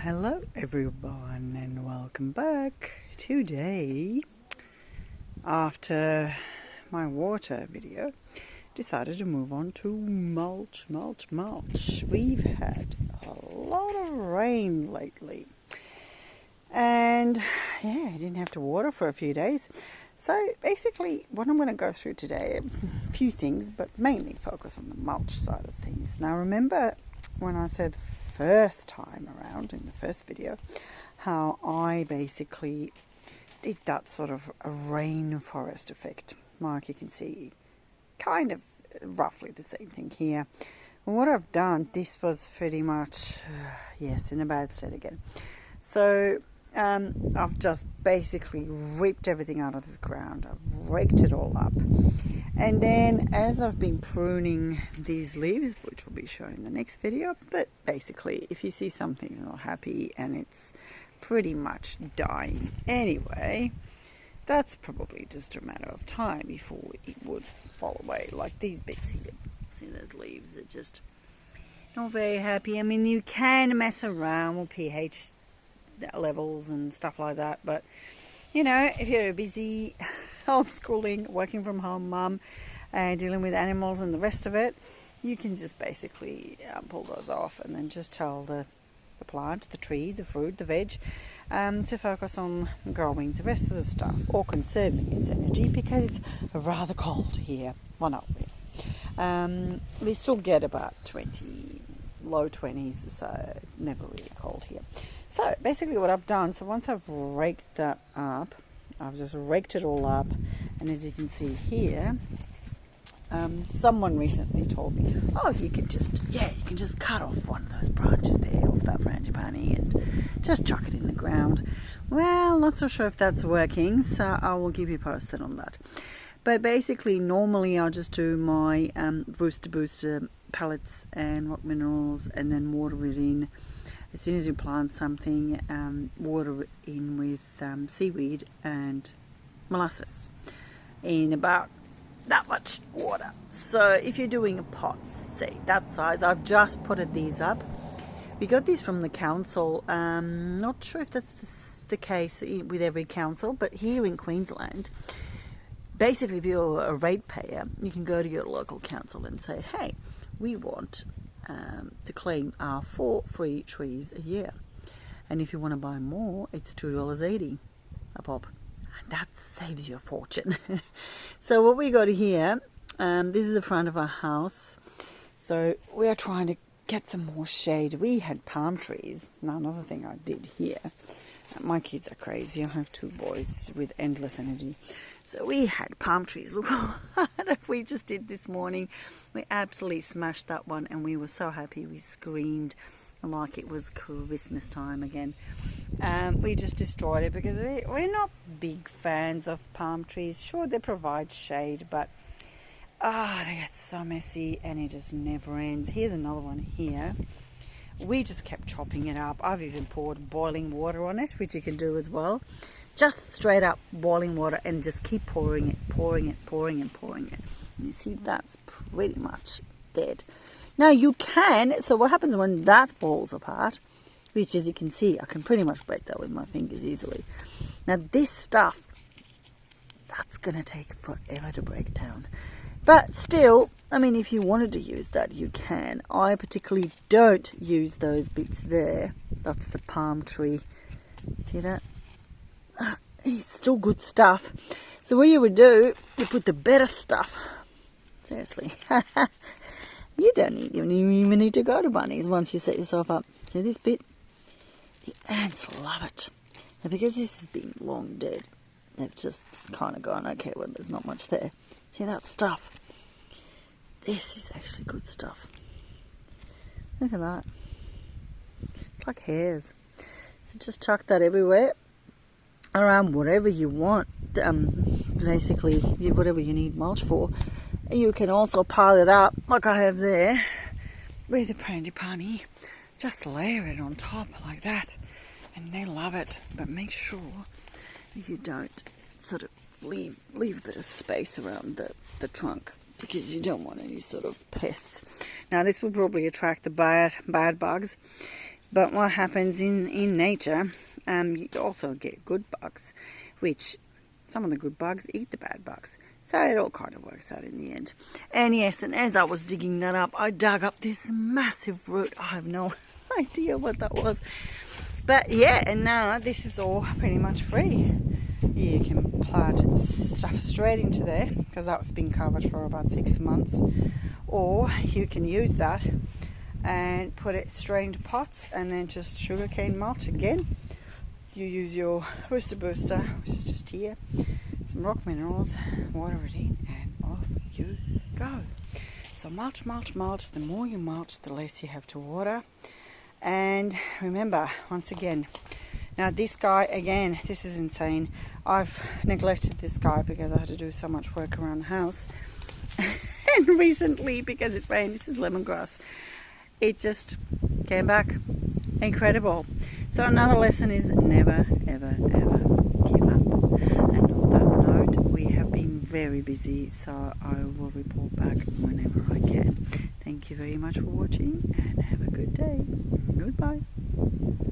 Hello everyone and welcome back. Today, after my water video, decided to move on to mulch. We've had a lot of rain lately and I didn't have to water for a few days. So basically what I'm going to go through today, a few things, but mainly focus on the mulch side of things. Now remember when I said first time around in the first video how I basically did that sort of a rainforest effect, like you can see kind of roughly the same thing here. And what I've done, this was pretty much yes, in a bad state again. So I've just basically ripped everything out of this ground. I've raked it all up. And then as I've been pruning these leaves, which will be shown in the next video, but basically if you see something's not happy and it's pretty much dying anyway, that's probably just a matter of time before it would fall away. Like these bits here, see those leaves are just not very happy. I mean, you can mess around with pH levels and stuff like that, but you know, if you're a busy homeschooling, working from home mum and dealing with animals and the rest of it, you can just basically pull those off and then just tell the plant, the tree, the fruit, the veg to focus on growing the rest of the stuff or conserving its energy, because it's rather cold here. Well, not really. We still get about 20, low 20s, so never really cold here. So basically what I've done, so once I've raked that up, I've just raked it all up, and as you can see here, someone recently told me, oh, you can just cut off one of those branches there, off that frangipani, and just chuck it in the ground. Well, not so sure if that's working, so I will keep you posted on that. But basically, normally I'll just do my booster pellets and rock minerals, and then water it in. As soon as you plant something, water it in with seaweed and molasses in about that much water. So if you're doing a pot, say that size, I've just putted these up. We got these from the council. Not sure if that's the case with every council, but here in Queensland, basically if you're a ratepayer, you can go to your local council and say, hey, we want to claim our 4 free trees a year, and if you want to buy more, it's $2.80 a pop, and that saves you a fortune. So what we got here, this is the front of our house, so we are trying to get some more shade. We had palm trees. Now another thing I did here, my kids are crazy. I have 2 boys with endless energy. So we had palm trees. Look what we just did this morning. We absolutely smashed that one, and we were so happy. We screamed like it was Christmas time again. We just destroyed it because we're not big fans of palm trees. Sure, they provide shade, but they get so messy and it just never ends. Here's another one here. We just kept chopping it up. I've even poured boiling water on it, which you can do as well. Just straight up boiling water, and just keep pouring it. You see, that's pretty much dead. Now you can, so what happens when that falls apart, which as you can see, I can pretty much break that with my fingers easily. Now this stuff, that's going to take forever to break down. But still, I mean, if you wanted to use that, you can. I particularly don't use those bits there. That's the palm tree. See that? It's still good stuff. So what you would do, you put the better stuff. Seriously. You don't even need to go to Bunnies once you set yourself up. See this bit? The ants love it. And because this has been long dead, they've just kind of gone, okay, well, there's not much there. See that stuff? This is actually good stuff. Look at that. It's like hairs. So just chuck that everywhere, around whatever you want. Basically, whatever you need mulch for. You can also pile it up, like I have there, with a frangipani. Just layer it on top like that, and they love it. But make sure you don't sort of leave a bit of space around the trunk, because you don't want any sort of pests. Now this will probably attract the bad bugs. But what happens in nature, you also get good bugs, which some of the good bugs eat the bad bugs. So it all kind of works out in the end. And yes, and as I was digging that up, I dug up this massive root. I have no idea what that was. But yeah, and now this is all pretty much free. You can plant stuff straight into there, because that's been covered for about 6 months. Or you can use that and put it straight into pots and then just sugarcane mulch again. You use your rooster booster, which is just here, some rock minerals, water it in, and off you go. So mulch, mulch, mulch. The more you mulch, the less you have to water. And remember, once again, now this guy, again, this is insane. I've neglected this guy because I had to do so much work around the house. And recently, because it rained, this is lemongrass, it just came back. Incredible. So another lesson is never, ever, ever give up. And on that note, we have been very busy, so I will report back whenever I can. Thank you very much for watching, and have a good day. Goodbye.